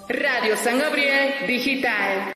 Radio San Gabriel Digital.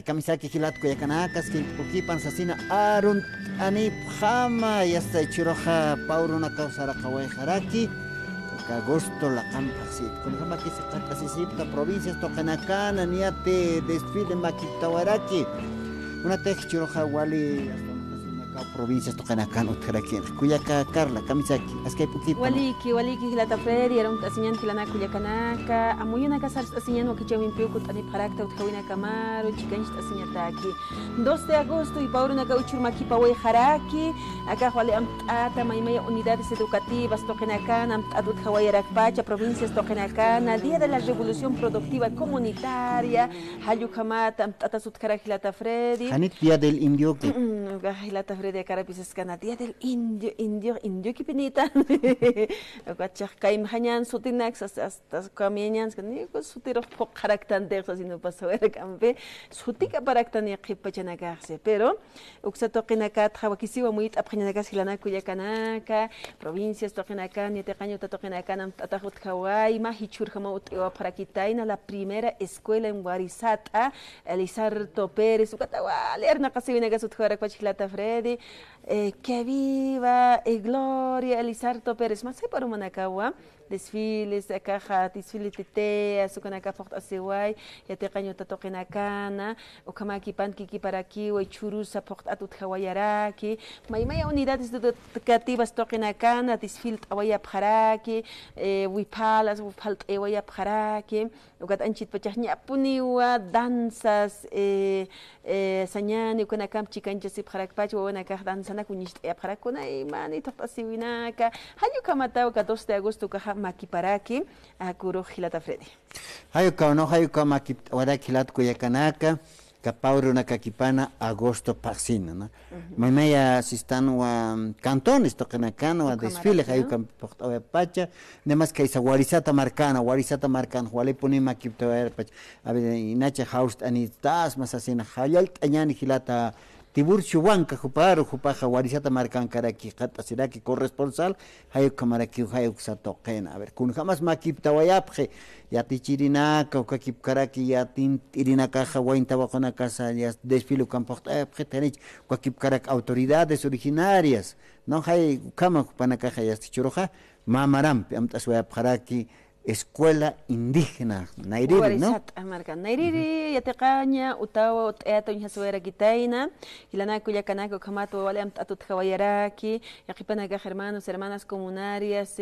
Kamisaki hilatko yakanakas que ukipan sasina arun ani jama y hasta chiroja pauruna causara kawai haraki agosto la campasit con jama que se cata provincias tocanacana niate desfile makitawaraki una tej chiroja wali provincias tocanacana utkaraki kuyaka Carla kamisaki askay pukipan waliki hilata fredi era un tasinyan kilana kuyakanaka amuyuna kasar tasinyan wakichawin piuku tani parakta utkawina kamaro chikanch tasinyataki 2 de agosto y pauruna ka uchurmaki pawai haraki acá wali amtata maymaya unidades educativas tocanacana amtatut hawai rakpacha provincias tocanacana día de la revolución productiva comunitaria hayukamata amtata sutkara hilata fredi hanit día del indio que hilata de Carapisas Día del Indio Kipinita. Kaim Hanyan Sutinax hasta Kamians, que sutiro por caractantes, así no pasó el campe, sutica para tania kipachanagarse, pero Uxato Kenaka, Trawakisiwa, muy aprendagas hilana Kuyakanaka, provincias Tokenakan, Yetacaño Tatokenakan, Tatahut Hawaii, Mahichurhamaut para Quitaina, la primera escuela en Guarizata, Elizardo Pérez, Ucatawa, Lerna Casivinagas Utkara Quachilata Freddy. Que viva Gloria Elizardo Pérez, más se para Manacagua, desfiles de caja, desfiles de tea, su canaca porta sewai, ya te caño tatokenacana, o kamaki pankiki para aquí, o churusa porta atut hawaiaraki, maya unidades educativas tokenacana, desfile awaya paraki, wipalas, wipalt ewaya paraki, o gat anchit pachahnya puniwa, danzas, sanyani, kanakam chikanchasi parakpachi, o nakah danzana kunist parakuna, y mani torta siwinaka, hayu kamatao 2 de agosto kaha makiparaki akuro hilata Freddy. Hayuka makiparaki hilat kuyakanaka kapauro nakakipana agosto pasina, ¿no? Mamaya sistan wa cantones tokanakana wa desfile hayuka porta pacha, demás que isa warisata marcana wale poni makipta pacha. A ver inacha house anitas más asina hayal añani hilata Tibur Chubanca, Jupaja, Warisata Marcan Karaki, Katasiraki, corresponsal, Hayuk Kamaraki, Hayuk Satoken. A ver, kun jamás Makip Tawayapje, Yatichirinaka, Kakip Karaki, Yatin, Irinaka, Hawain Tabacona Casa, Yas Desfilo Camporta, Pretenich, Kakip Karak, autoridades originarias, no hay Kama Panakaja, Yastichuroja, Mamaram, Amtaswayap Haraki, escuela indígena Nairiri, ¿no? Guarisat, marca Nairiri, Yatecaña, Utawa, Teato, Yasuera Quitaina, y la Naco Yacanaco, Camato, Valiam, Atut Hawayaraki, Yakipanaga, hermanos, hermanas comunarias,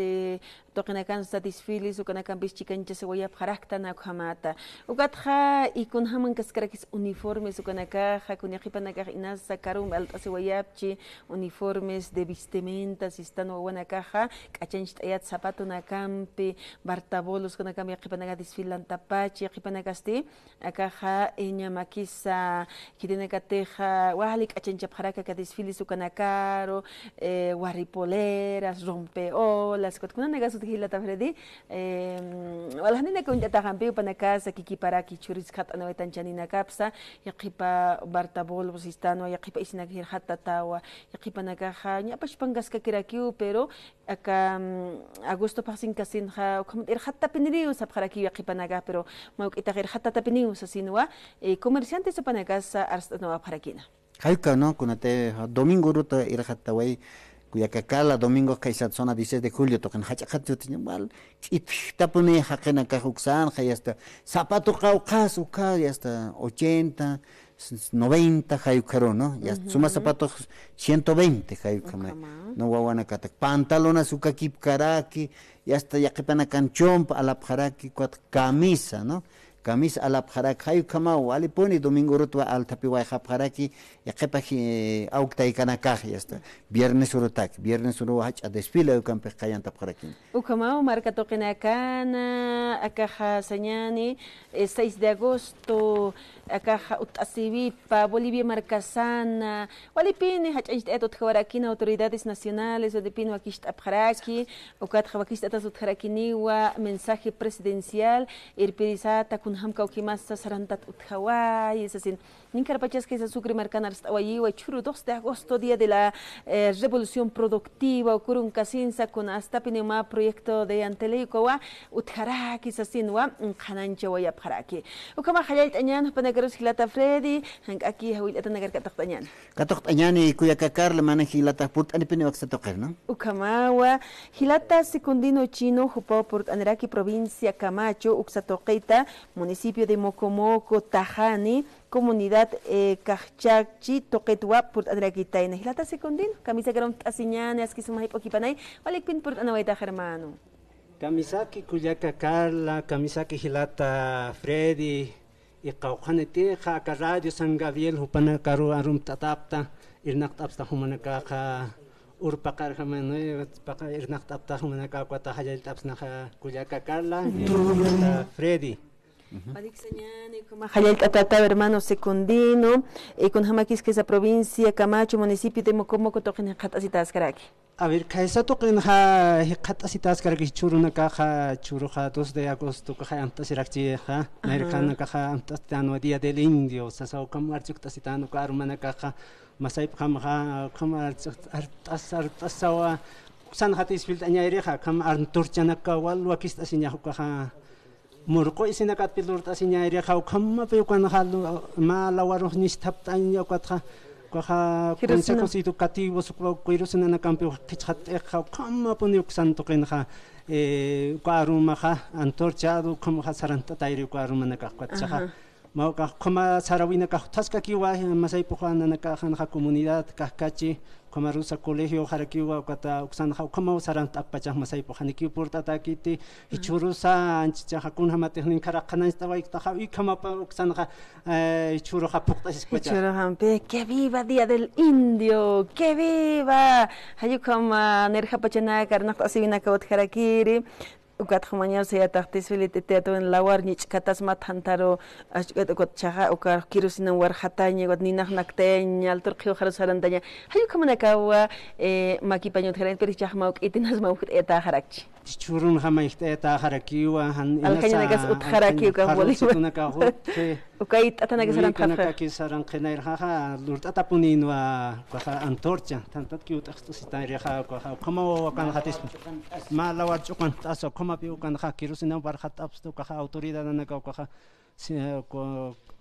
Tokenakan Satisfilis, Ukanakan Bichicancha, Cebolla, Parakta, Nakamata, Ukatja, y con Haman Cascarakis uniformes, Ukanakaja, con Yakipanaga, Inasa, Karum, Alta Cebollapchi, uniformes de vestimentas, Istano, Guanacaja, Cachanch, Ayat, Zapato, Nakampi, Bartabolos, Kanakam, Yakipanaga, Disfilan Tapachi, Yakipanagasti, Akaja, Eñamakisa, Kitinekateja, Walik, Achancha Paraka, Disfilis, Ukanakaro, Waripoleras, Rompeolas, Kotkunagas, Hilata Freddy, Walhanina con Yatahampi, Panacasa, Kikiparaki, Churiskat, Anoetanjanina Capsa, Yakipa, Bartabolos, Istano, Yakipa Isinakir Hatatawa, Yakipanagaja, Yapashpangaska Kirakiu, pero acá Augusto Pasin Casinja, Hatta Penirius, Apharaki, Yakipanaga, pero Maukitagir Hatta Penius, Asinua, comerciantes de Panagasa, Arstano Parakina. Hayka, ¿no? Kunate, domingo ruta irhataway, cuya cacala, domingo kaisat zona 16 de julio, tocan hachakatu, mal, tapune, hakena kajuxan, hasta zapato caucas, uka, y hasta 80. 90 hayukaro, ¿no? Ya suma zapatos 120 hayukama. No guaguanacata. Pantalones ukakip karaki, y hasta yakipana canchón alapjaraki cuat camisa, ¿no? Camisa alapjaraki hayukama o aliponi domingo rutwa al tapiwai hapjaraki yakipaji auktai kanakaji ya está. Viernes uru hacha desfile ukampe kayan tapjaraki. Ukamao marca tokenakana, akaja sañani, 6 de agosto, akaja utasivipa, Bolivia Marcasana, walipini hachajt etot jawarakina autoridades nacionales, walipino akisht apjaraki, ukat jawakisht atas utjarakiniwa, mensaje presidencial, irpirizata kunhamka ukimasa sarantat utjawai, es así. Nincarpachas que se sucre marcan arstawayiwa, churu 2 de agosto, día de la revolución productiva, ocurre un casinsa con hasta pinema proyecto de Anteleikowa, utjaraki, sasinwa, kanancha wayapjaraki. Ukama hayalt añan, panagaros hilata Freddy, aquí hawilata nagarkatañan. Katañan y cuya cacar le maneja hilata put anipiniwaxa tocar, ¿no? Ukamawa, hilata secundino chino, jupao por Aneraki, provincia Camacho, Uxatoqueita, municipio de Mocomoco, Tajani, comunidad Cachachi, Toquetua, por Adraquitaina. Hilata secundino, camisa garon asiñane, asquisumay poquipanay, walipin por Anawaita hermano. Kamisaki Kuyaka Carla, Kamisaki Hilata Freddy, y Kauhanetija, Radio San Gabriel, Hupanakaru Arum Tatapta, Irnaktapsta Humanaka, Urpakar Hamane, Irnaktapta Humanaka, Quatahayal Tapsnaha, Kuyaka Carla, y Freddy. Hayal Tatata, hermano secundino, con Jamakis, que es la provincia Camacho, municipio de Mocomoco, Toquen Hatasitas Karaki. A ver, Kaisa Toquen Hatasitas Karaki, Churuna Caja, Churuja, 2 de agosto, Caja Antasirachi, Americana Caja Antastano, Día del Indio, Sasao Camarchuktasitano, Carmana Caja, Masaip Hamha, Artasawa, San Hatisfield Añareja, Cam Arturchanaka, Walwakistasiñahukaja. Murko isinakat pilur tasinya area kau kamma pe kan halu malawaroh nistaptanya kwatha kwa consejo educativo sukwa kuirusuna na kampe kichat kau kamma puniuk santo kenha kwaruma ha antorchado como hasaranta tairi kwaruma na kwatcha mau ka koma sarawina ka taska kiwa masai pohana na ka han comunidad kahkachi como rusa colegio harakiwa kata uksan ha como saranta apachah masai pohani ki porta kiti ichurusa anchicha hakun hamatehnin karakana estaba ikta y kama pa uksan ha ichuru ha pokta escucha ichuru hampe que viva día del indio que viva hayu kama nerja pachana karnak asibina ka harakiri ukat khumanya se ataqtis filite teatro en lawar nich katas matantaro got chaga ukar kirusina war hatanya got ninah nakteña altur khio kharasarandanya hayu kamana kawa makipaño tharen per chahma uk itinas ma uk eta harakchi churun hama eta harakiwa han alkanya gas ut haraki ka bolivia ukait atana gasaran khakha ki saran khinair ha lurtata puninwa ka antorcha tantat ki utaxtusita reha ka como kan hatis ma lawar chukan taso como piu kan ha kirusina bar hatapsto ka autoridad na ka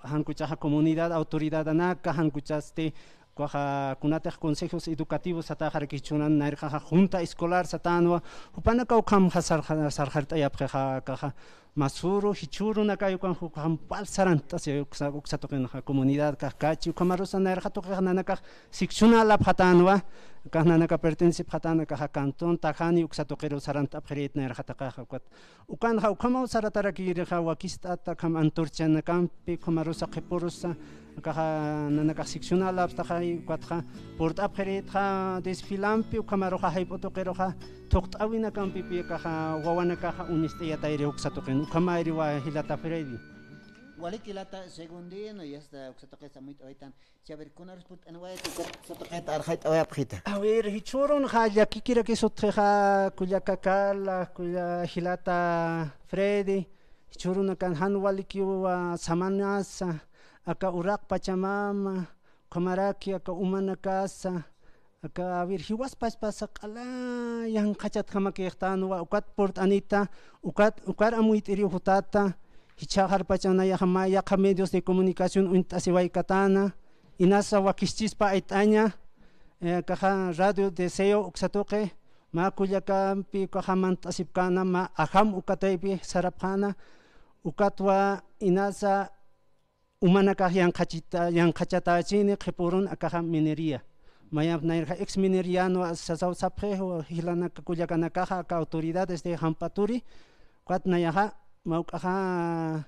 han kucha comunidad autoridad na ka han kuchaste Cuaja kunatej consejos educativos atajar kichunan nairja junta escolar satanwa upana kaukam hasar sarjarta yapja caja masuru hichuru nakayo kan hukam palsaranta se uksato kan comunidad kachi kamarosa nairja to kananaka sikchuna la phatanwa kananaka pertenece phatana kaja canton tajani uksato kero saranta pret nairja takaja kwat ukan ha ukama saratara ki reja wakista takam anturchana kampi kamarosa qepurusa kaja nanaka sikchuna la takai kwatja porta pret desfilampi ukamaroja haipoto keroja toqtawina kampi pi kaja wawana kaja uniste yataire uksato ken ukamairi wa hilata fredi Walikilata segundino y hasta uxatoqueta muy oitan. Si a ver con respecto a nueva uxatoqueta arjait o apjita. A ver, hichuron ya kikira que sotreja kuya kakala kuya hilata Freddy hichuron kan han walikiwa samanasa aka urak pachamama kamaraki aka umana casa aka ver hiwas pas kala yang kachat kama ke tanwa ukat port anita ukar amuit iri hutata hichahar pachana ya medios de comunicación untasiway katana inasa wakischispa aitaña kaja radio deseo uksatoke ma kuyakampi kaja mantasipkana ma aham ukataypi sarapana ukatwa inasa umanaka yang kachata chini qipurun akaja minería maya nairja ex mineriano sasaw sapjejo hilana kuyakana kaja ka autoridades de Hampaturi kwat nayaja maukaja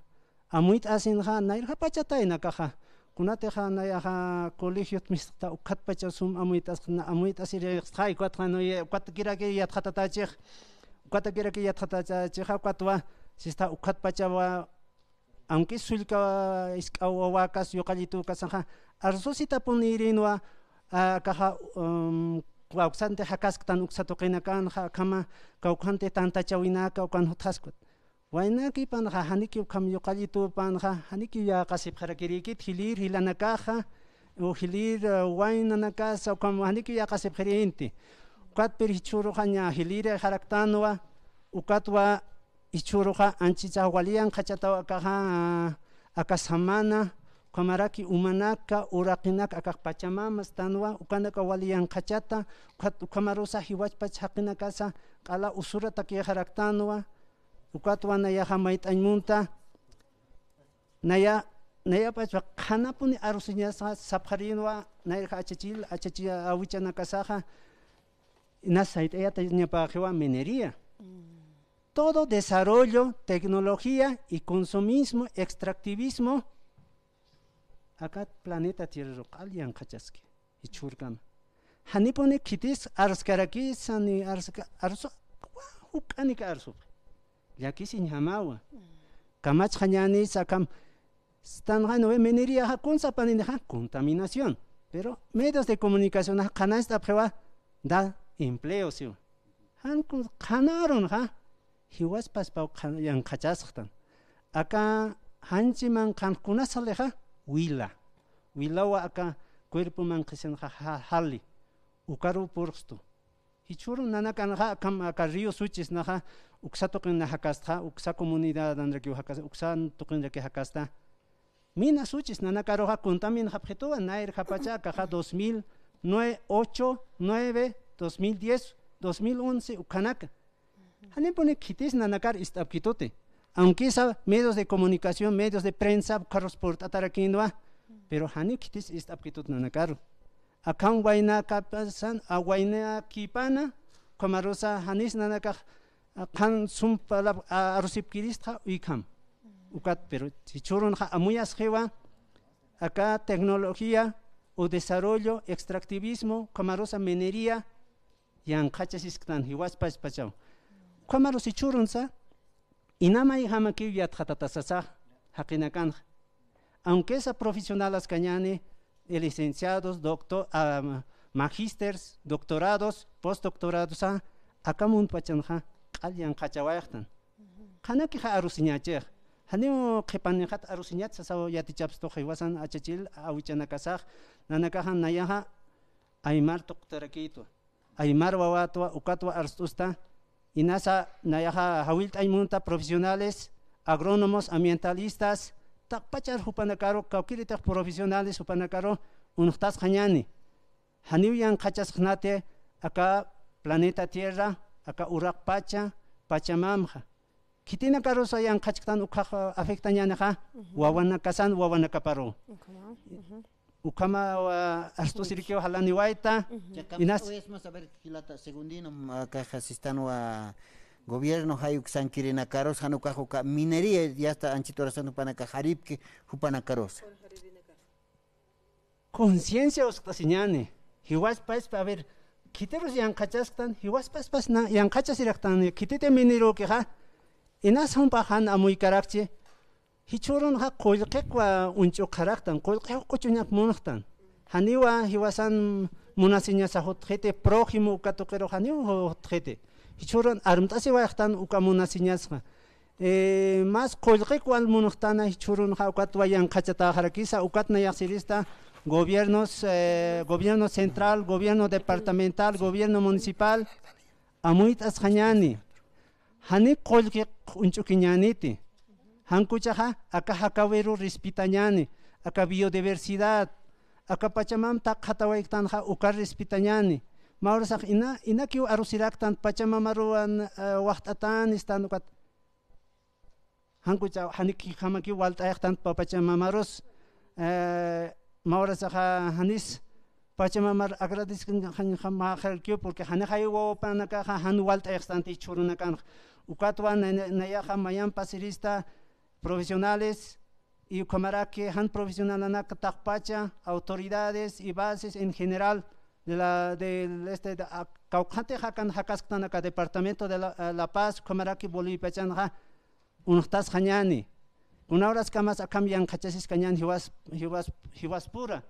amuit asinja nairja pachataina kaja kunateja nayaja colegiot mista ukat pachasum amuit asire xai kwatjano kwat kiraki yatjatachej kwatwa sista ukat pachawa aunque sulka iskawakas yoqalitu kasanja arsosita ponirinwa kaja wauxante hakastan uksatoqina kanja kama kaukante tanta chawinaka ukan hutaskwat wainaki panja haniki kam yoqalitu panja haniki ya qasib kharakirikit hilir hilanakaja o hilir wainanaka kam haniki ya qasib khiriinti ukat perichuru khanya hilir haraktanwa ukatwa ichuruja anchicha walian khachatawa kaja akasamana kamaraki umanaka uraqinak akaq pachamamas tanwa ukanaka walian khachata kamarusa hiwachpa chaqinakasa qala usurata ki haraktanwa ukatwa naya hamait'añmunta naya pachwa khanapuni arusiñasa sapharinwa nairja achachi awichanakasaja inasaitayata ñapajiwa minería. Todo desarrollo, tecnología y consumismo, extractivismo. Acá planeta Tierra roqalian qachaski ichurkan. Hanipone kitis arskaraki sani arso hukani ka arso. Yakisi nhamawa. Kamach khanyani sakam stanjano minería ha consapani ha contaminación. Pero medios de comunicación ha canasta prueba da empleo sí. Han khanaron ha hiwas paspau yang kachasqtan aka hanchiman kankunasaleja wilawa aka cuerpo man qisenja hali ukaru purqstu hichuru nanakanja kam aka río suchis naja uksatoqin najakasta uksa comunidad andraki hakasta uksan toqinraki hakasta mina suchis nanakaroja contamin habjetua nair hapacha kaja 2009 8 9 2010 2011 ukanaka hanipone kitis nanakar istapkitote aunque esa medios de comunicación medios de prensa carros portatarakinwa pero hani kitis istapkitot nanakar akan waina kapasan awaina kipana kamarosa hanis nanakar kan sumpala arusip kirista uikam ukat pero chichurun ha amuyas jewa acá tecnología o desarrollo extractivismo kamarosa minería yang kachasistan hiwaspas pachau Kamaro si churunsa inamay hamaki yatjatatasasa haqinakan aunque esa profesionales cañane licenciados magísters doctorados postdoctorados akamun pachanja qalyan qachawaytan qanaki ha arusiñachej hanio qhipaninjat arusiñat sasaw yatichapsto hiwasan achachil awichanakasaj nanakajan nayaja aymar toqtarakito aymar wawatwa ukatwa arstusta inasa nayaja hawilta aymunta profesionales agrónomos ambientalistas takpachar hupanakaro kaukiritak profesionales hupanakaro unuqtas qañani haniw yanqachasqnate acá planeta Tierra acá uraq pacha Pachamama kitina karusa yanqachqtan uqaq afectañanaqa wawana kasan wawana kaparo ukama arstosirikiwa halani waita inas es más a ver hilata segundino caja sistano a gobierno hayuk sankirina karos hanuka minería ya está anchito razón para kajaripke hupana karos conciencia ostasiñane hiwas pais a ver kiteros yanqachasqtan hiwas pas na yanqachasiraqtan kitite minero que ha inas humpahan amuy karakche hichurun ha qollqeqwa unchu qaraqtan qollqeq quchuñap munaqtan haniwa hiwasan munasiña sahutqete prójimo katuqero haniwa hutqete hichurun armtasi wayaqtan uka munasiñasqa mas qollqeqwal munaqtana hichurun ha ukatwa yanqachata harakisa ukatna yaqsirista gobierno central, gobierno departamental, gobierno municipal amuit asqañani hani qollqeq unchukiñaniti hankuchaja acá hakaweru respitañani acá biodiversidad acá pachamamta qhatawayktanja uka respitañani maurasaq ina kiu arusiraktan pachamamaruan waqt'atan istan ukat hankucha haniki hamaki walt'ayaqtan pachamamaros maurasaq hanis pachamamar agradezcan majalkio porque hanajayo panaka han walt'ayaqtan churunakан ukatwa nayaja mayan pasirista profesionales y camarake han profesional takpacha autoridades y bases en general del este Caucate hakan hakasktanaka departamento de la Paz camarake Bolivia chanja unuqtas hañani unahoras kamas akambian kachasis kañan hiwas pura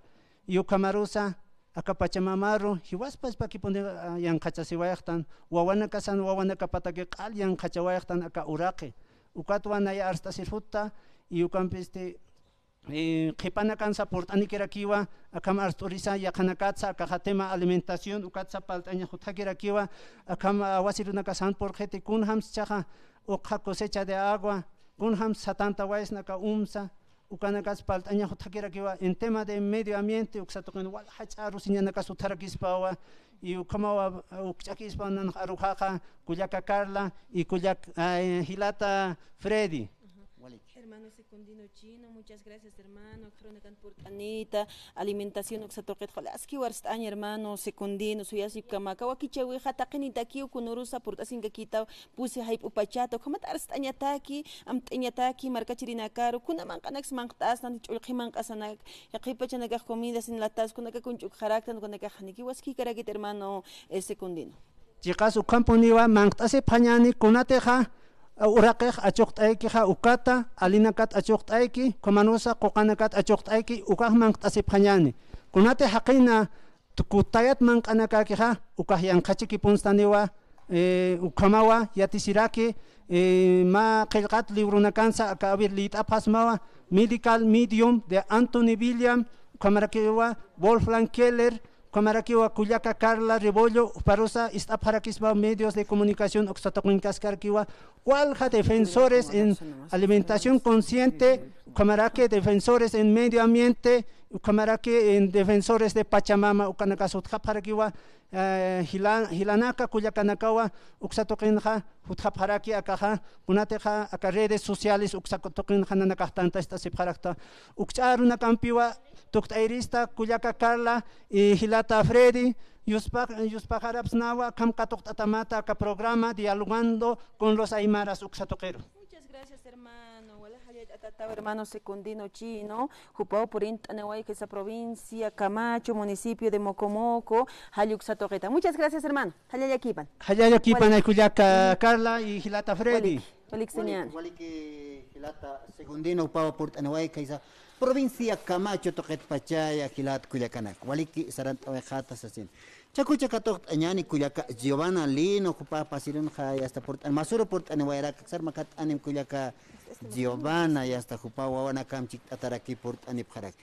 y kamarusa acá Pachamamaru hiwas pas paki pone yan kachasiwayaqtan wawana kasan wawana kapatake qal yan kachawayaqtan acá uraqe ukatwana ya hasta sirfuta y ukampiste qipana kansa portani kerakiwa akam arturisa yakanakatsa akajatema alimentación ukatsa paltaña jutakirakiwa akam wasiruna kasan porjete kunhams chaja uqa cosecha de agua kunhams 70 waisnaka umsa ukanakas paltaña jutakirakiwa en tema de medio ambiente uksatoqen wal hacharu siñanaka sutarakispawa y ukamawa ukchakispa nan arujaja kuyaka Carla y kuyak Hilata Freddy. Hermano Secundino Chino, muchas gracias hermano. Cronacan por Anita, alimentación oxatoquet jolaski warstañ hermano Secundino, suyasi kamaka wakichawi hatakinita kiu kunurusa portasinga kita puse hype upachato, komat arstañataki, amtañataki, marcachirina caro, kunaman kanax mangtas, nan chulkiman kasanak, yakipachanaga comidas en latas, kunaka kunchuk haraktan, kunaka haniki waski karagit hermano Secundino. Chikasu kamponiwa mangtase pañani kunateja uraqeq achuqt'aykiqa ukata alinakat achuqt'ayki kumanusa qoqanakat achuqt'ayki ukaqman q'asipqañani kunate haqina kutayat manq'anakakiqa ukaq yanqachiki punstaniwa ukamawa yatisiraki ma qillqat librunakansa akabir lit'apasmawa medical medium de Anthony William kamarakiwa Wolfgang Keller Kamarakiwa Kuyaka Carla Rebollo Parusa Istaparakisba medios de comunicación Oxatoquincascarquiwa Walja defensores en alimentación consciente Kamarake defensores en medio ambiente Kamarake en defensores de Pachamama Ukanakasutja Parakiwa Hilanaka Kuyakanakawa Uxatoquinja Utjaparaki Akaja Unateja Aka redes sociales Uxatoquinja Nanakastanta esta separakta Uxaruna Campiwa Tuktairista Kuyaka Carla y Hilata Freddy Yuspajarapsnawa Kamkatoktatamata Ka programa dialogando con los aymaras Uxatoqueros. Muchas gracias hermano. Hermano Secundino Chino, Jupao Purinta Nahuay, que esa provincia, Camacho, municipio de Mocomoco, Hayuxatoqueta. Muchas gracias hermano. Hayayakipan. Hayayakipan, Kuyaka Carla y Hilata Freddy. Waliki Hilata Secundino Upao Purinta Nahuay, que esa provincia Camacho, Toquet Pachaya, Hilat Cuyacanak. Waliki Sarant Ovejatas así. Chacucha Catok Añani Kuyaka Giovanna Lino, Cupa Pasirun Hay, hasta Port Masuro Port Anuera, Sarmacat Anim Kuyaka Giovanna, y hasta Jupa Wawana Kamchik Ataraki Port Anipharak.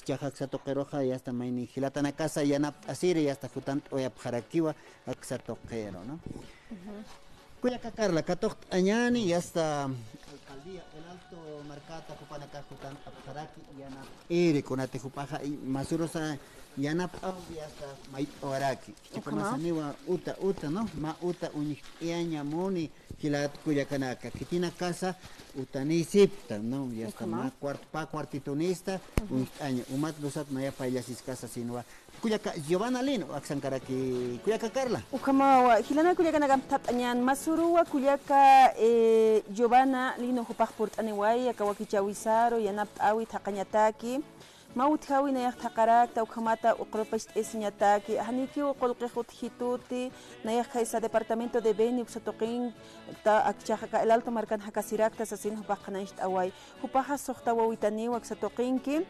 Chajak Satoqueroja, y hasta Maini Gilatana Casa, y Anap Asiri, y hasta Jutant Oyapjarakiwa, Axatoquero, ¿no? Kuyaka Carla, Catok Añani, y hasta día, el alto marcata Jupanacá Jutan Apjaraki Yana Ere Conate Jupaja y Masurosa Yana Paudia hasta Mait Oraki. Chipamasaniwa Uta, ¿no? Ma Uta Unik Iaña Moni Kilat Cuyacanaka. Que tiene casa Utani Sipta, ¿no? Ya está más cuartitonista, Unik Aña, Umat Losat Maya Payasis Casa Sinua. Cuyaka Giovanna Lino, Axancaraki, Cuyaka Carla. Ukamawa, Hilana Cuyacanagam Tatanyan, Masurua Cuyaka Giovanna Lino Hupaport Aneway, Akawakichawisaro, Yanap Awi Takanyataki. Maut hawi na yaktakarak ta ukamata ukropais esinyataki haniki ukolqihut hituti na yakhaisa departamento de Beni usatoqin ta akchaka el alto marcan hakasirak ta sasin hupaqanaish away hupaha soqta wawitani waksatoqinki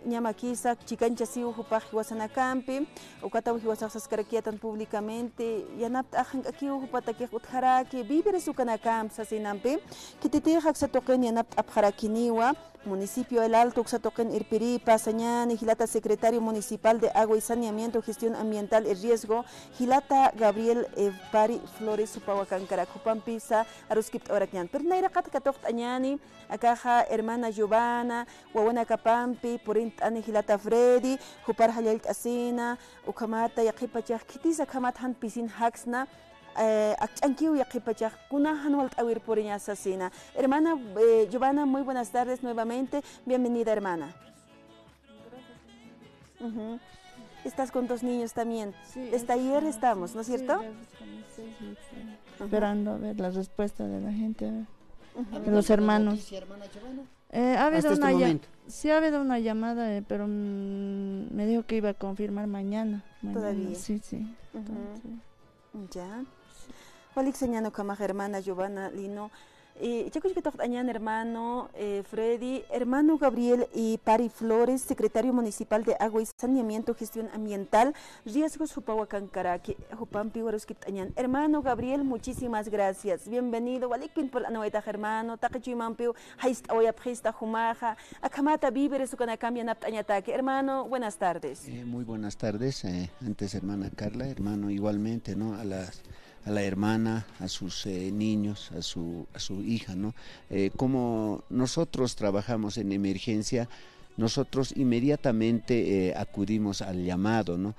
ñamakisa chikancha siu hupaq wasanakampi ukata hiwasaqsaskarakiatan públicamente yanap ajan aki hupataki utharaki víveres ukanakam sasinampi kititi haksatoqin yanap apharakiniwa Municipio El Alto, Uxatoquen Irpirí, Pasañán, Gilata Secretario Municipal de Agua y Saneamiento, Gestión Ambiental y Riesgo, Gilata Gabriel Pari Flores, Supahuacán, Caracupan, Pisa, Aruskip Orañán. Pero Naira Catcatocht Añani, Acaja, hermana Giovanna, Wawana Capampi, Porint Ane Gilata Freddy, Jupar Halyalt Asina, Ukamata, Yakipachak, Kitisa Kamathan Pisin Haxna, Achanquiu y Akipachak, Kuna Hanualt Awir Poriña Asesina. Hermana Giovanna, muy buenas tardes nuevamente. Bienvenida, hermana. Gracias. Estás con 2 niños también. Sí, desde ayer estamos, ¿no es cierto? Sí, esperando a ver la respuesta de la gente, de los hermanos. Ha habido sí ha habido una llamada, pero me dijo que iba a confirmar mañana. Todavía. Sí. Ya. Walik señano kama hermana Giovanna Lino. Chacos que tocan hermano Freddy, hermano Gabriel y Pari Flores, secretario municipal de Agua y Saneamiento, Gestión Ambiental, Riesgos Hupahuacán Caraqui, Jupampi Huarusquitañán. Hermano Gabriel, muchísimas gracias. Bienvenido. Walikin por la novedad, hermano. Tacachuimampiu, Haist Oyapjista Jumaja, Akamata Víveres, Ucanacambia Naptañataque. Hermano, buenas tardes. Muy buenas tardes. Antes, hermana Carla, hermano, igualmente, ¿no? A la hermana, a sus niños, a su hija, ¿no? Como nosotros trabajamos en emergencia, nosotros inmediatamente acudimos al llamado, ¿no?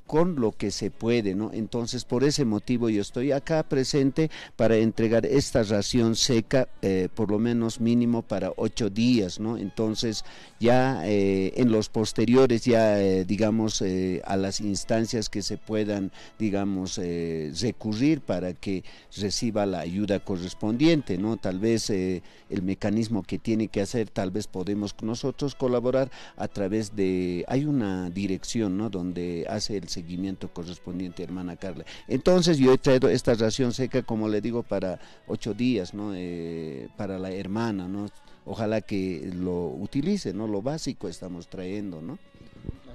Con lo que se puede, ¿no? Entonces, por ese motivo yo estoy acá presente para entregar esta ración seca, por lo menos mínimo para 8 días, ¿no? Entonces, ya en los posteriores, ya digamos, a las instancias que se puedan, digamos, recurrir para que reciba la ayuda correspondiente, ¿no? Tal vez el mecanismo que tiene que hacer, tal vez podemos nosotros colaborar a través de, hay una dirección, ¿no? Donde hace el seguimiento correspondiente, hermana Carla. Entonces yo he traído esta ración seca, como le digo, para 8 días, ¿no? Para la hermana, ¿no? Ojalá que lo utilice, ¿no? Lo básico estamos trayendo, ¿no?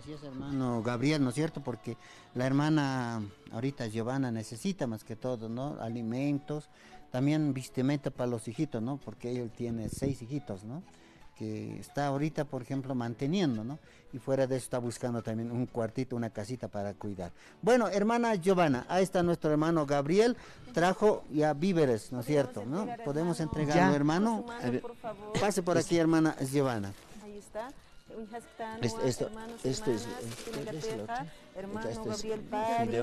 Así es, hermano Gabriel, ¿no es cierto? Porque la hermana, ahorita Giovanna, necesita más que todo, ¿no? Alimentos, también vestimenta para los hijitos, ¿no? Porque él tiene 6 hijitos, ¿no? Que está ahorita, por ejemplo, manteniendo, ¿no? Y fuera de eso está buscando también un cuartito, una casita para cuidar. Bueno, hermana Giovanna, ahí está nuestro hermano Gabriel, trajo ya víveres, ¿no es cierto? ¿No? Podemos entregarlo, hermano. Por favor. Pase por aquí, hermana Giovanna. Ahí está. Esto es hermano Gabriel Pari,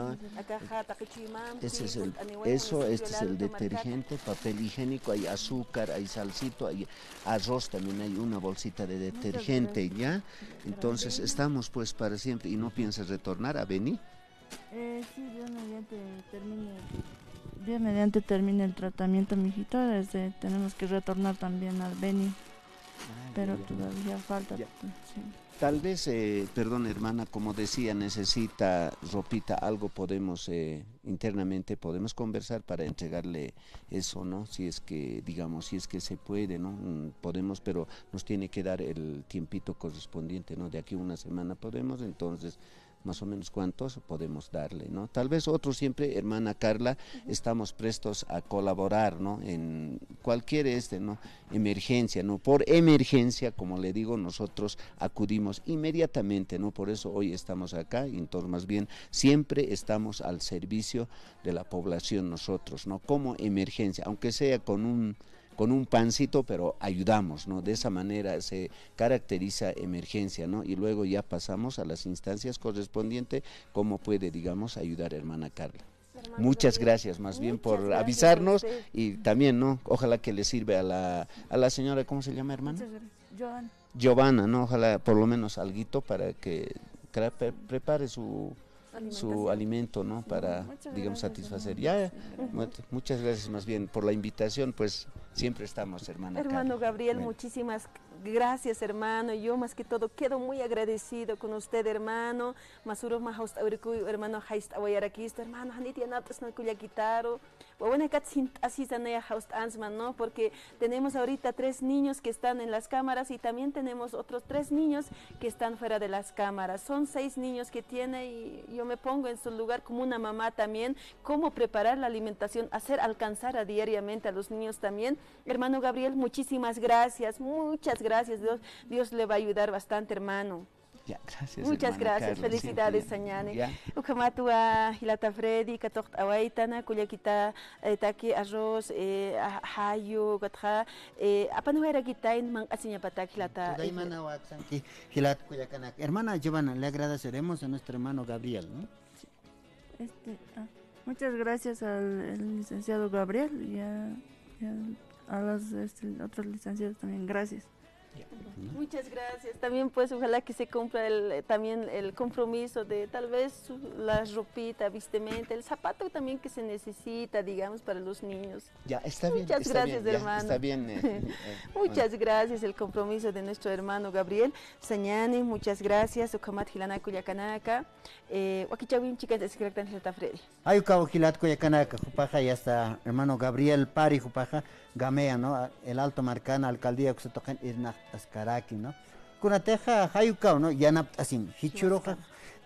este es el detergente, papel higiénico, hay azúcar, hay salsito, hay arroz, también hay una bolsita de detergente, ¿ya? Entonces estamos pues para siempre. ¿Y no piensas retornar a Beni? Sí, Dios mediante termine el tratamiento, mijito, tenemos que retornar también al Beni. Pero todavía falta. Sí. Tal vez, perdón hermana, como decía, necesita ropita, algo podemos, internamente podemos conversar para entregarle eso, ¿no? Si es que, digamos, si es que se puede, ¿no? Podemos, pero nos tiene que dar el tiempito correspondiente, ¿no? De aquí a una semana podemos, entonces más o menos cuántos podemos darle, ¿no? Tal vez otros siempre, hermana Carla, estamos prestos a colaborar, ¿no? En cualquier ¿no? Emergencia, ¿no? Por emergencia, como le digo, nosotros acudimos inmediatamente, ¿no? Por eso hoy estamos acá, y entonces más bien siempre estamos al servicio de la población nosotros, ¿no? Como emergencia, aunque sea con con un pancito, pero ayudamos, ¿no? De esa manera se caracteriza emergencia, ¿no? Y luego ya pasamos a las instancias correspondientes, cómo puede, digamos, ayudar hermana Carla. Muchas gracias más bien por avisarnos y también, ¿no? Ojalá que le sirva a la señora, ¿cómo se llama, hermana? Giovanna. Giovanna, ¿no? Ojalá por lo menos alguito para que prepare su alimento, ¿no? Para, digamos, satisfacer. Ya, muchas gracias más bien por la invitación, pues siempre estamos, hermana. Hermano Gabriel, muchísimas gracias, hermano. Yo más que todo quedo muy agradecido con usted, hermano. Masuro mahaust hermano haist awayarakisto, hermano hanitia natas na kuyakitaro. Bueno, así sanaya haust ansman, ¿no? Porque tenemos ahorita 3 niños que están en las cámaras y también tenemos otros 3 niños que están fuera de las cámaras. Son 6 niños que tiene y yo me pongo en su lugar como una mamá también, cómo preparar la alimentación, hacer alcanzar diariamente a los niños también. Hermano Gabriel, muchísimas gracias, muchas gracias. Dios le va a ayudar bastante, hermano. Ya, gracias, muchas gracias, Carla, felicidades, Sañane. Ukamatua, Hilata Freddy, Katok Awaitana, Kuliakita, Taki Arroz, Hayu, Gatra, Apanuera Gitain, Man Asiña Patak, Hilata. Hermana Giovanna, le agradeceremos a nuestro hermano Gabriel, ¿no? Muchas gracias al licenciado Gabriel y a los otros licenciados también, gracias. Muchas gracias. También pues ojalá que se cumpla también el compromiso de tal vez la ropita, vestimenta, el zapato también que se necesita, digamos, para los niños. Ya, está bien. Muchas gracias, bien, hermano. Está bien. Muchas gracias, el compromiso de nuestro hermano Gabriel Sañani, muchas gracias. Ukamat Hilana Kuyakanaka. Wakichawin chicas de Secretaría de Freddy. Ayuka Hilat Kuyakanaka, Jupaja, y hasta hermano Gabriel Pari, Jupaja, Gamea, ¿no? El Alto Marcana, alcaldía que se tocan Irna Ascaraki, ¿no? Kunateja, Hayuka, ¿no? Yanap Asim, Hichuroja,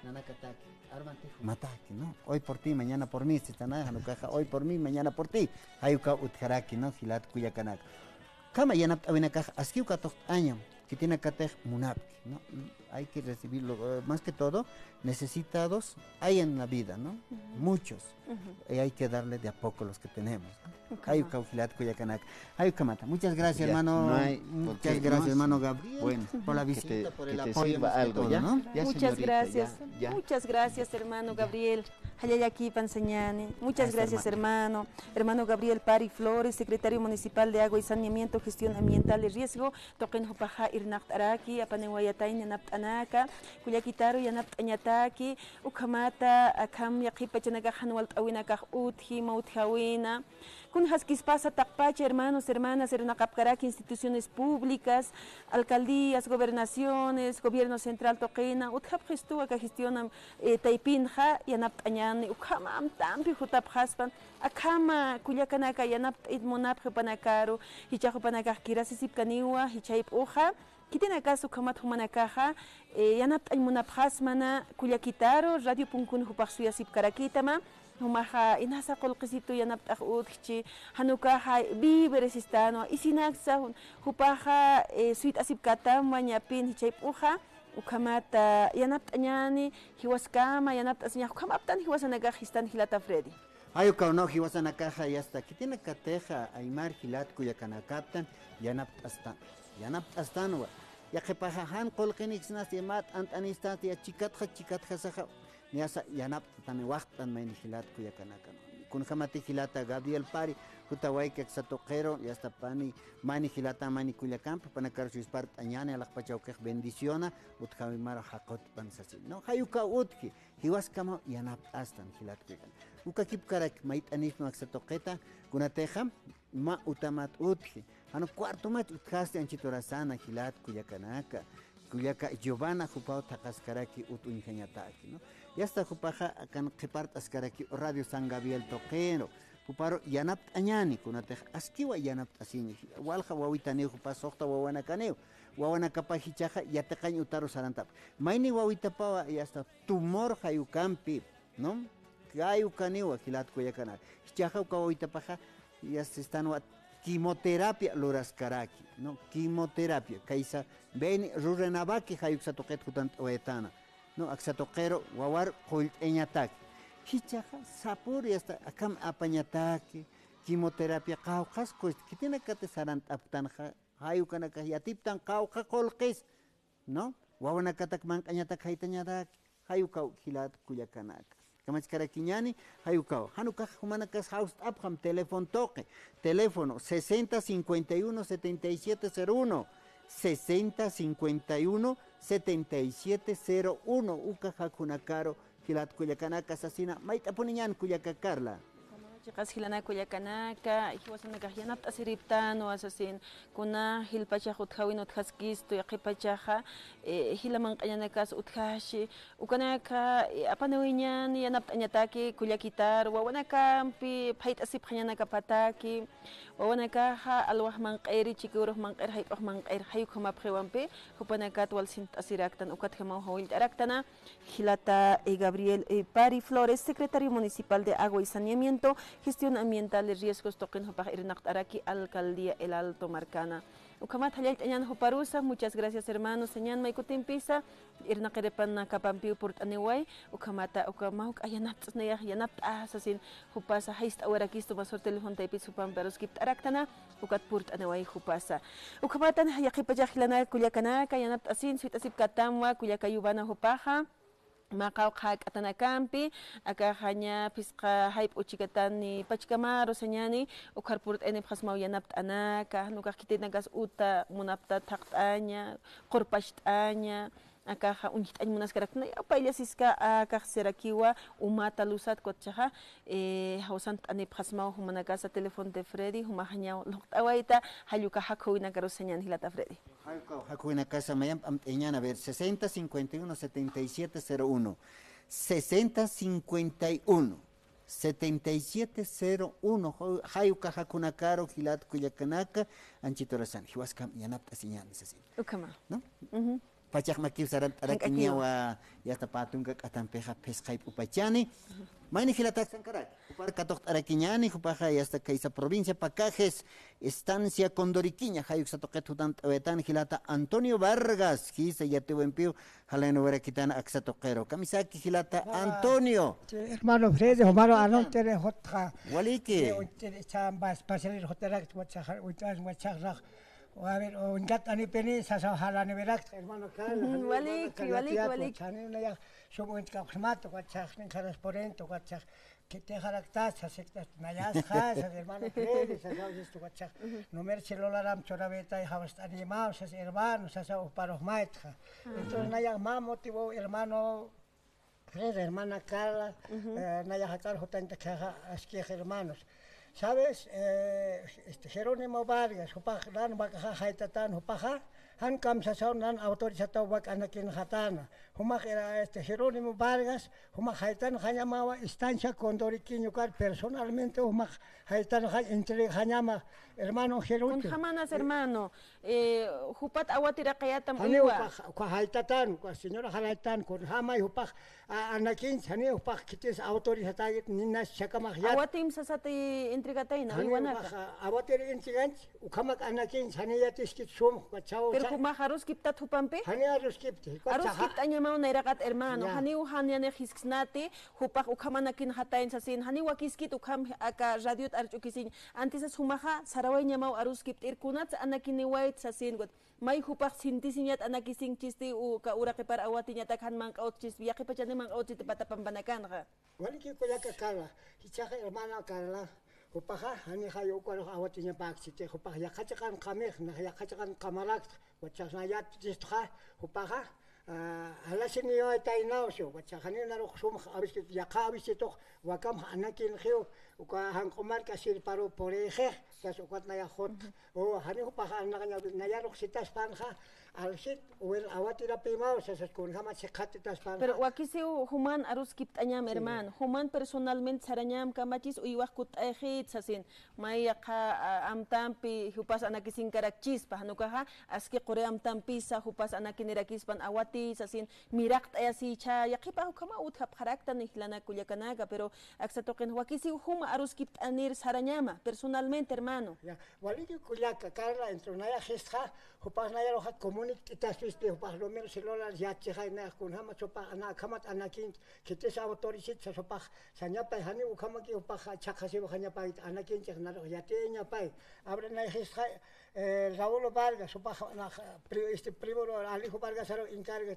Nanakataki, Armantejo, Mataki, ¿no? Hoy por ti, mañana por mí, Sitanaja, Nukaja, hoy por mí, mañana por ti, Hayuka Utjaraki, ¿no? Hilat Kuyakanaka. Kama Yanap Avinakaja, Askiuka Tok Año, que tiene Katej Munapki, ¿no? Hay que recibirlo, más que todo, necesitados hay en la vida, ¿no? Muchos, y hay que darle de a poco los que tenemos, ¿no? Muchas gracias, hermano. Muchas gracias, hermano Gabriel, bueno, por la visita, por el apoyo. Algo, ¿ya? ¿no? Ya, muchas gracias, ya. Muchas gracias, hermano Gabriel. Hayayaki Panseñane. Muchas gracias, hermano. Hermano Gabriel Pari Flores, secretario municipal de Agua y Saneamiento, Gestión Ambiental y Riesgo. Toquen Hopaja Irnacht Araki, Apanewayatay Nanapt Anaka, Kuyakitaro Yanapt Añataki, Ukamata, Akam Yakipachanaka Hanualt Awinaka Uthi, Mautjawina. Kun Haskispasa Takpache, hermanos, hermanas, Ernacapcarac, instituciones públicas, alcaldías, gobernaciones, gobierno central Toquena, Uthap Gestua que gestiona Taipinja, Yanap Añani, Ukhamam Tampi, Jutap Haspan, Akama, Kuyakanaka, Yanap Idmonap Panacaro, Hichapanaka, Kirasisip Kaniwa, Hichaip Uja. Kitin acaso kamat humanakaja, Yanap Aymunap Hasmana, Kuyakitaro, Radio Punkun Hupaksuya Sip Karakitama. Humaha inasa kolqisitu yanap takudchi hanukaha víveres istano isinaksa hupaha suit asip kata mañapin hichayp uja ukamata yanap tañani hiwaskama yanap tasña hukamaptan hiwasanaga histan hilata Freddy. Ayuka no hiwasanakaja y hasta que tiene kateja aymar hilat kuyakanakaptan yanap astanwa ya que pajahan kolqenixnas yamat antanistat ya chikatja saja Niasa yanap tani waqtan mayni hilat kuyakanaka. Kun hamati hilata Gabriel Pari, Kutawai que exatoquero, y hasta pani, mani hilata mani kuyakampa, panakar su ispart añane alakpachauke bendiciona, utkamimara hakot pansasi. No, hayuka utki, hiwaskamo yanap astan hilat kuyakan. Ukakip karak mait anif no exatoqueta, kunateja, ma utamat utki. Ano cuarto mat utkaste anchitorasana hilat kuyakanaka. Kuyaka Giovanna Jupao Takaskaraki Utuñañataki, ¿no? Ya está Jupaja akan Kepart Askaraki Radio San Gabriel Toquero, Juparo Yanap Añani, Kunate Askiwa Yanap Asini, Walja Wawitane Jupa Sokta Wawanakaneo, Wawanakapahichaja, Yatakañ Utaro Sarantap. Maini Wawitapawa y hasta tumor Hayukampi, ¿no? Kayukaneo, Gilat Kuyakana, Hichaja Kawitapaja, y hasta están quimioterapia loraskaraki, ¿no? Quimioterapia, kaisa ven rurenabaki hayuxatoquet jutant oetana, ¿no? Axatoquero wawar holt eñataki. Hichaja sapur y hasta akam apañataki, quimioterapia caucas pues que tiene que te saran taptan hayu kana ka yatiptan cauca colques no wawana katak man kañata kaitañada hayu kau hilat kuyakanaka kamach karakiñani hayu kau hanuka humanakas house apam teléfono toque teléfono 60 51 7701 60 51 7701 uka hakunakaro hilat kuyakanaka asasina maita poniñan kuyakakarla chicas hilana kuyakanaka hiwasanaka yanap asiriptan o asasin kuna hilpacha uthawin uthaskis to yaqipachaja hilaman qanyanakas uthashi ukanaka apanawiñan yanap añataki kuyakitar wawanaka pi phait asip qanyanaka pataki wawanaka ha alwahman qeri chikuruh man qer haypah man qer hayukama pqewampi hupanaka twalsint asiraktan ukathama hawil araktana hilata Gabriel Pari Flores, secretario municipal de Agua y Saneamiento, Gestión Ambiental de Riesgos Toquen Hopaj Irnaq Araki, Alcaldía El Alto Marcana. Ukamat Hayalt Añan Hoparusa, muchas gracias hermanos, Añan Maikutin Pisa, Irnaq Erepan Kapampiu Port Aneway, Ukamata Ukamahuk Ayanat Neyah Yanap Asasin, Hupasa Haist Awarakisto Masor Telefon Taipit Supam Peroskip Araktana, Ukat Port Aneway Hupasa. Ukamatan Yakipajahilana Kuyakanaka, Yanap Asin, Suitasip Katamwa, Kuyakayubana Hopaja. Makau kak atanakampi aka hanya piska hype uchikatan ni pachkamaro senyani ukarpurt ene phasmau yanapt anaka nuka kitinagas uta munapta taqtanya qurpashtanya aka unjit an munas karakna apaya siska aka serakiwa umata lusat kotchaha hausan ane phasmau humanagas telefon de Freddy humahanya loktawaita hayuka hakuina karo senyan hilata Freddy Hakuina casa mayam amteñana a ver 60 51 7701 60 51 7701 hayuka hakuna karo hilat kuyakanaka anchitorasan hiwaskam yanap asiñan así ukama no pachak makib sarat arakinya wa yasta patunga katampeja pescaip upachani Maini hilatak sankarak, upar katok arakiñani, hupaja yasta kaisa provincia Pacajes, estancia Condoriquiña, hayuk satoket hutan tawetan hilata Antonio Vargas, hisa yatuempio, haleno verakitana aksatoquero, kamisaki hilata Antonio. Hermano Freddy, hermano anoche de hotra. Waliki. Chamba espacial hoterak, wachach, a ver, un gat anipeni, sasa halani verak, hermano Carlos. Waliki. Chanina, somos capsmato, wachach, ni correspondiente, wachach, que te jaractas, sectas, mayas, hermano Freddy, sasa esto, wachach, no merche lolaram, chorabeta, y havas animados, hermanos, sasa para los maestros. Entonces, naya más motivo, hermano Freddy, hermana Carla, naya jacar, jotante, que hermanos. ¿Sabes? Jerónimo Vargas, hupaj dan bakaha haitatan hupaja, han kam sasaw nan autorizatao bak anakin hatana. Humaj era Jerónimo Vargas, humaj haitan hanyama estancia Condoriquiño car personalmente humaj haitan entre hanyama hermano Jerónimo. Jamanas hermano, hupat awatira kayatam uwa. Kwa haitatan, kwa señora halaitan con hamay hupaj anakin sani hupaj kitis autorizatayit ninas chakamaj yat. Awatim sasati intrigatay na iwanaka. Awatir intrigant, ukamak anakin sani yatis kit sum, chao. Pero kuma harus kiptat hupampe? Hani harus kipti. Harus kipta nyamau nairakat hermano. Hani uhanya hisksnati, hupak ukamanakin hatain sasin. Hani wakiskit ukam aka radiot archukisin. Antes humaha saraway nyamau harus kipt irkunat anakin ni wait sasin got. May hupak sintisinyat anakising chisti u ka ura kipar awatinya takhan mang out chis biya kipachani mang out chiti patapambanakan ka. Wali ki ko yakakala. Hichaka hermana Carla. Hupaha hani hayo ko awatinya paksite hupaha yakachakan kameh na yakachakan kamarak wachasnayat jistha hupaha halasini yo tainauso wachahani na roksum abisit yakabisit wakam anakin khio uka hankomar kasir paro poreje kas ukat na yahot o hani hupaha na yarok sitas panja alsit wel awatira pimao sas kun hama sekatitas panja. Pero wakisi human arus kiptanyam herman human personalmente saranyam kamachis uiwak kut sasin may ka amtampi hupas anakisin karakchis pa hanukaha aski qore amtampi sa hupas anakinirakis pan awati sasin mirak ayasi cha yakipa hukama uthap karakta nihlana kulyakanaga pero aksatoken wakisi huma arus kiptanir saranyama personalmente hermano hermano. Ya, waliki kuyaka Carla entre naya gesta, hupas naya roja comunitas viste, hupas lo menos celular ya cheja na kun hama sopa ana kamat anakin, que te sa autorisit sa sopa sanya pa hani ukama ki hupas chaka se hanya pa anakin chek na ya te nya pa. Abre naya gesta Raúl Vargas, hupas na este primo Ali Vargas aro encarga.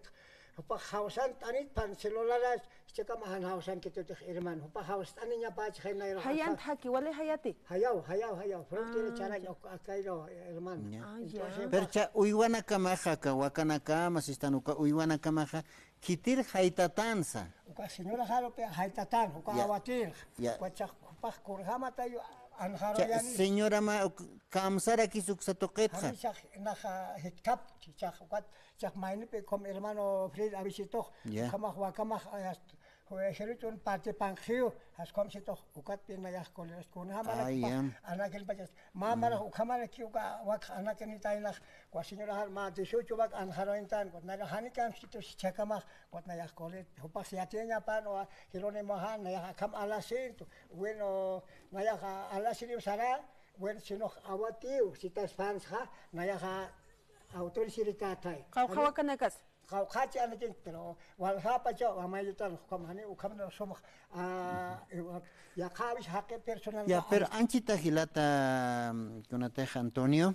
Hupas hausan tanit pan celularas cheka mahan hausan que te hermano, hupas haus taninya pa cheka na ro. Hayan haki wale hayati. Hayao, frontera chara akairo hermano. Percha uywana kamaja ka wakana kama sistanuka uywana kamaja kitir haitatansa. Uka señora jaro pe haitatan, uka awatir. Ya. Kuachak pas kurhama tayo anjaro yani. Señora ma kamsara kisuk sa toqetja. Hamisak naja hitkap chak ukat chak maini pe kom hermano Fred abisito. Kamah wakamah Herutun parte panghiu has kom sito ukat pe na yak koleras kun hamara anakel pajas mamara ukamara ki uka wak anaken itainak kwa señora har ma de shuchu wak anjaro intan ko na hanikam sito chakama kot na yak kolet upas yatenya pan o hilone mohan na yak kam alasin bueno na yak alasin sara bueno sino awatiu sitas fans ha na yak autor sirikatai Kawakanakas. Kau kaci anak pero wal hapa jo amai jutan kamane ukam no somos ya kabis hake personal Ya pero anchita hilata kunateja Antonio.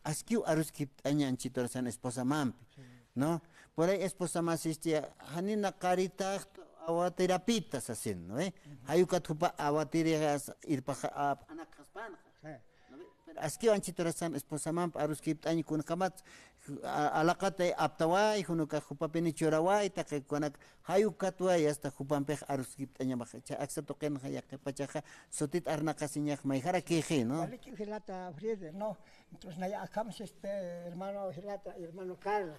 Askiu aruskip aña anchito san esposa mampi. ¿No? Por ahí esposa más hanina carita awaterapitas haciendo, Hayukat hupa awatirigas irpa anak haspan. Askiu anchito san esposa mampi aruskip aña kun kamat alaqate aptaway hunuka hupapeni choraway taqe kunak hayukatway hasta hupampej aruskip taña bacha aksa toqen hayaqe pachaja sotit arnaqasiñaj mayjara keje no Waliki hilata Friede no entonces naya acabamos hermano hilata hermano Carla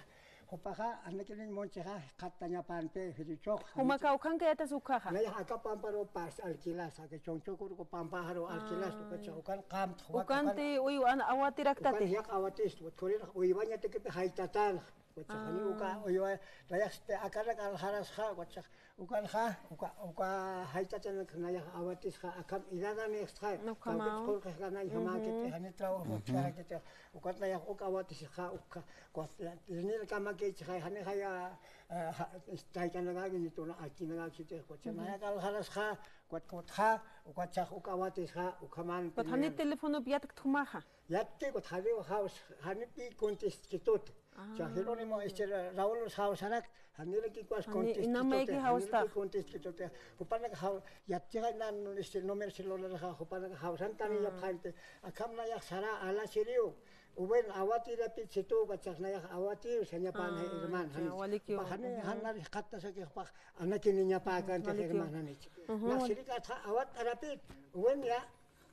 Hopaja anakelin moncheja qataña panpe filichok Humaka ukanka yata sukaja. naya acá pamparo pas alquilas que chonchokur ko pamparo alquilas to pecha ukan qam Ukanti uy awatiraktate. yak awatis to korir uyibanya te ke haitatan Wacha hani uka oyo rayaste akara kal haras ha wacha ukan ha uka haitatan naya awatis ha akam idada ne ha ko ka kana yama ke te hani trawo uka ke te uka naya uka awatis ha uka ko ni kama ke ha hani haya tai kana ga ni to na akina ga ke te wacha naya kal haras ha kwat ha uka uka awatis ha ukaman But hani telefono biatak tumaha. yatte ko thale house hani pi contest kitut cha Jerónimo este Raúl house hanak hanile ki kwas contest inameki house ta. contest kitut upana house yatte nan este número celular ha upana house antani ya phante akamna ya sara ala siriu uben awati rapi situ bachak na ya awati sanya pan herman hani hanar qatta sa ki pa anakini nya pa kan te herman hani na sirika awat rapi uben ya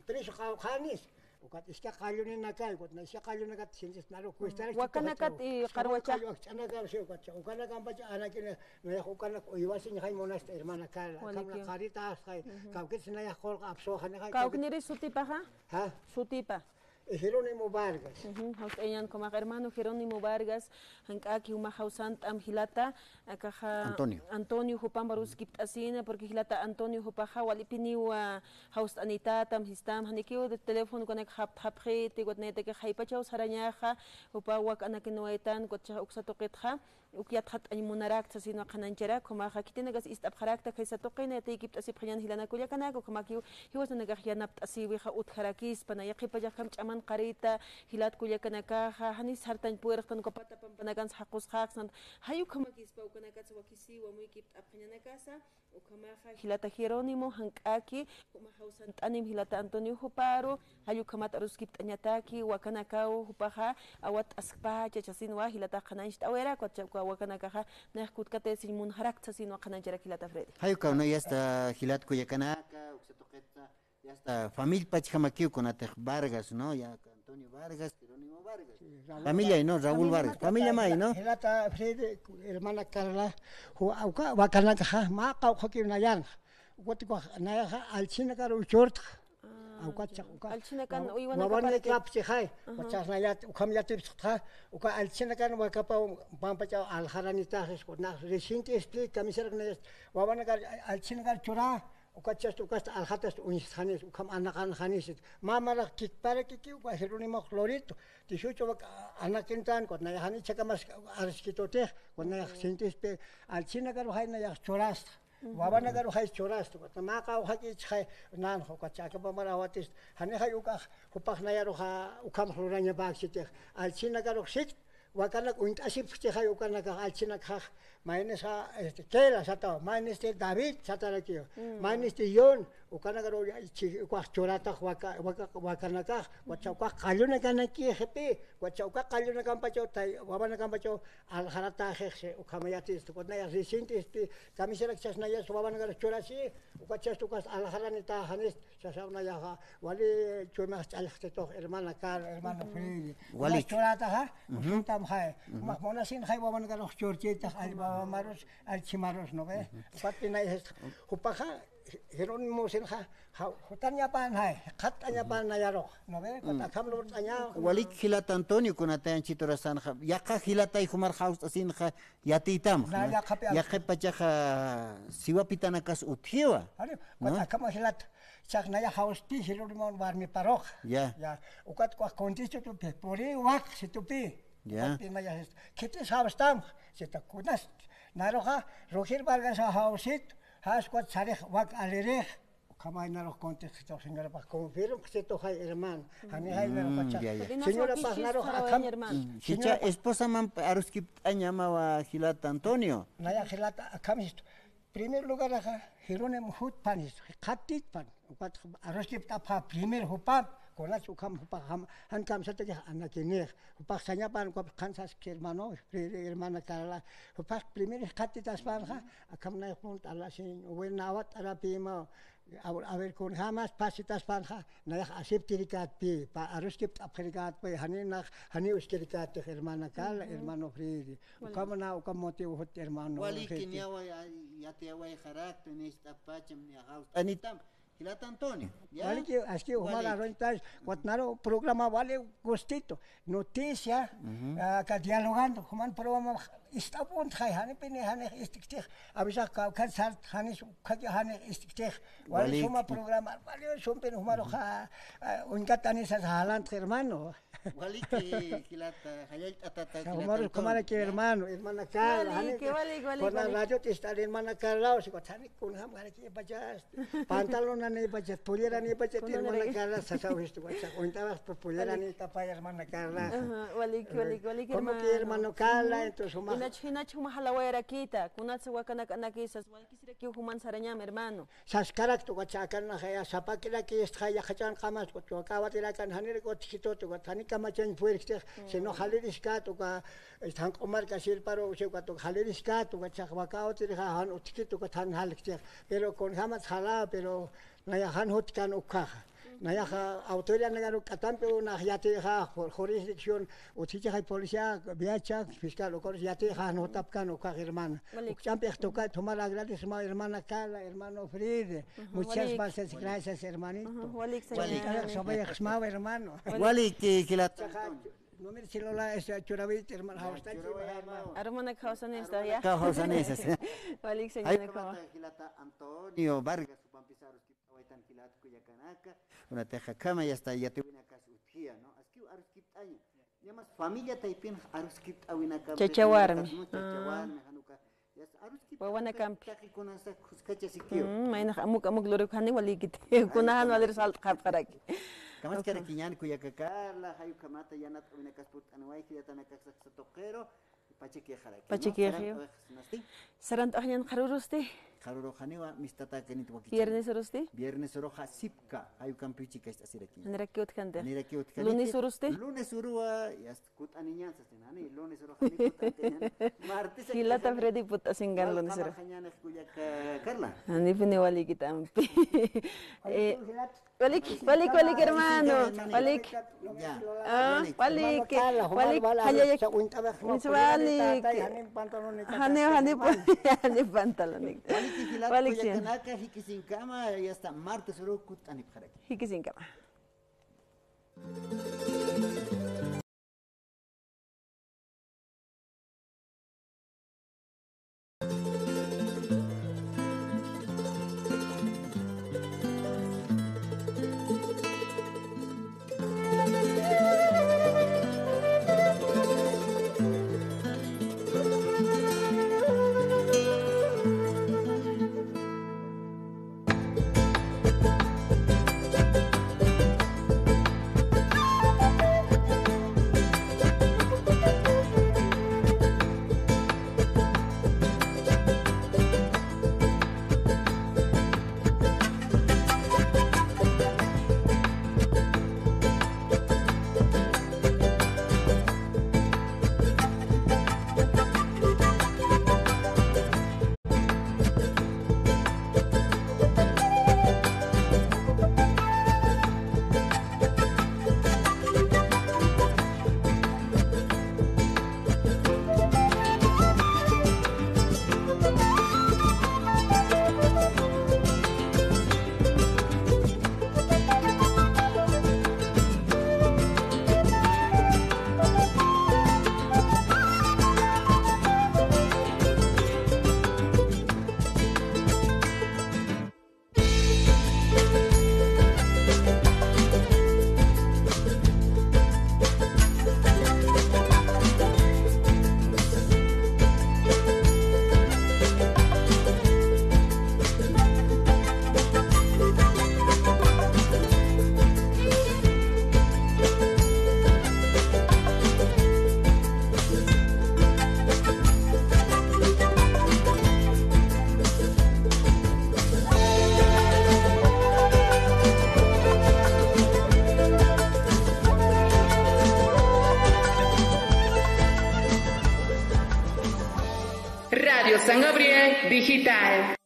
tres khanis ukat iska kalyunin nakay kot na iska kalyun nakat sinsis nalo kuistar Wakanakat i karwacha. anakar siyo kat ukana kam bacha anakin na ukana iwasin hay monas hermana kala kamna karita hay kawkit sinaya khol apso hanay Kaukniri sutipa ha? ha Sutipa. Jerónimo Vargas Haus eyan como hermano Jerónimo Vargas hankaki uma hausant am hilata akaha Antonio Hupan baruskip asina porque hilata Antonio Hupaha walipini wa haus anita tam histam hanikio de teléfono konek hapre te gotnete ke haipacha usarañaja upa wak anakinuaitan gotcha uksatoqetja ukiat hat animunarak sasino kananchera kuma hakitinagas istap harakta kaisa toqina te gibt asi phyan hilana kuya kanako kuma ki hiwas nagah yanapt asi wiha utharakis panayaqi pajakam chaman qarita hilat kuya kanaka hanis hartan puertan ko pata pampanagan haqus haqsan hayu kuma kispa ukanaka wakisi wa muy gibt apanyana casa ukama hilata Jerónimo hankaki kuma hausan tanim hilata Antonio Huparo hayu kamat arus gibt anyataki wakanaka hupaha awat aspa chachasinwa hilata khanansh tawera ko wakanaka na kutkate sin mun harakta sino kananjera hilata Freddy hayu kauna ya está hilat kuya kanaka uksatoqeta ya está familia pachamakiu kunate Vargas no ya Antonio Vargas Jerónimo Vargas familia no Raúl Vargas familia mai no hilata Freddy hermana Carla huwa wakanaka ha ma qawkhaki nayan wotiko naya alchina karo chort alchina kan uywana wawan klap si hay wachas nayat ukam yatib skha uka alchina kan wakapa pampacha alharanita ko na resinti explica miser na wawan kar alchina kar chora ukachas tukasta alhatas unishanes ukam anakan hanis mamara kikpara kiki uka Jerónimo Florito tishucho anakintan kot na hani chakamas arskitote kot na sintis pe alchina karo hay na choras wabana karo hay choras kot na maka uhaki chay nan ho kachaka pamara watis hani hay uka hupak na yaro ha ukam floranya baksite alchina karo sit wakanak uint asip hay ukanak alchina kha maines ha kela sata maines David satalakio maines yon ukana karo kwa chorata wakanaka wachauka kaluna kanaki hepe wachauka kaluna kampacho tai wabana kampacho al harata hekse ukamayati kodna ya resinti kamisera chasna ya wabana karo chorasi ukachas tukas al haranita hanis chasna ya wali choma alhte to hermana kar hermano fridi wali chorata ha tam hai mahmonasin hai wabana karo chorcheta al maros al chimaros no ve patina es hupaja Jerónimo sinha hutanya pan hai khatanya pan nayaro no ve kota kamlo tanya walik hilat Antonio kunatan chitorasan kha yaqa hilata ihumar haus asinha yatitam yaqa pachaja siwapitanakas uthiwa ari kota kama hilat chak naya haus ti Jerónimo barmi parok ya ukat kwa kontisto tu pe pori wak situpi ya naya kete sabstam seta kunas naroja Roger Vargas hausit has kwat sarih wak alereh kamay na roh contexto señora pa confirm que to hay hermano hani hay na pacha señora pa na roh akam chicha esposa man aruskip anyama wa Hilat Antonio naya Hilat akam ist primer lugar ha Jerónimo hut panis khatit pan kwat aruskip ta pa primer hupap kola sukam hupa han kam sa taja anakineh hupa sanya pan ko kansas ke hermano hermana kala hupa primer khatitas pan ha akam na punt ala sin wen nawat ara pima a ver con jamás pasitas pan ha na asip tirikat pi pa aruskip aperikat pe hani uskirikat hermana kala hermano fridi kam na kam motivo hot hermano wali kinyawa ya te wa kharakter ni esta pachem ni haus anitam Hilat Antonio. Vale que así humana rentas cuatnaro programa vale gustito noticia que dialogando human programa está pun khai hani pene hani istiktir abisa kan sar hani khaji hani istiktir vale suma programa vale sum pen humaro kha unkatani sa halan hermano wali que Hilat hayal atata humaro kumara que hermano hermana kala hani con la radio te está hermana kala si kothani kun ham hari que bajas pantalon नहीं बचे पुलिया नहीं बचे hermana Carla sasa visto bacha cuentabas por puliera ni tapa hermana Carla wali como que hermano Carla entonces hina chuma halawera kita kunatsa wakana kanakisas wali kisira ki human saranyam hermano sas karakto bacha kana haya sapa kila que está ya khachan kamas ko acaba de la kan hanir ko tito to thani kama chen fuerte se no halirisca to ka están comer que sir paro se ko to halirisca to bacha wakao te han utkito ko than halikte pero con jamás hala pero naya han hot kan ukha naya autoridad negaro katampe una yate ha jurisdicción uchicha hay policía viacha fiscal o cor yate ha no tapkan ukha hermana champe toca tomar agradecimiento hermana Carla hermano Fride muchas gracias hermanito walik soy hermano wali que la no me si lola esa choravit hermano hausta hermana kausanes esta ya kausanes walik señora Hilat Antonio Vargas pampisaros tan Hilat kuyakanaka una teja kama ya está ya tuina kasu uthia no aski aruskip año llamas familia taipin aruskip awina kam chachawar hanuka yas aruskip wawana kamp taki kunasa kuskacha sikio maina amuk loro khani wali kit kunahan walir salt khat qarak kamas kare kinyan kuyakakala hayu kamata yanat awina kasput anwai kiyatana kaksak toqero pachique sarant ahyan kharurusti kharuro khaniwa mistata kanit wakiti viernes roja sipka ayu kampichi ka asiraki nirakiot khande lunes urusti lunes urua yas kut aniñan sastenani lunes roja ni kut martes hilata fredi put asingan lunes roja khanyana kuyak Carla ani pini wali kitampi walik hermano walik hayaya hani pantalonik walik kanaka hikisin kama ya hasta martes ro kut ani kharaki hikisin kama Radio San Gabriel Digital.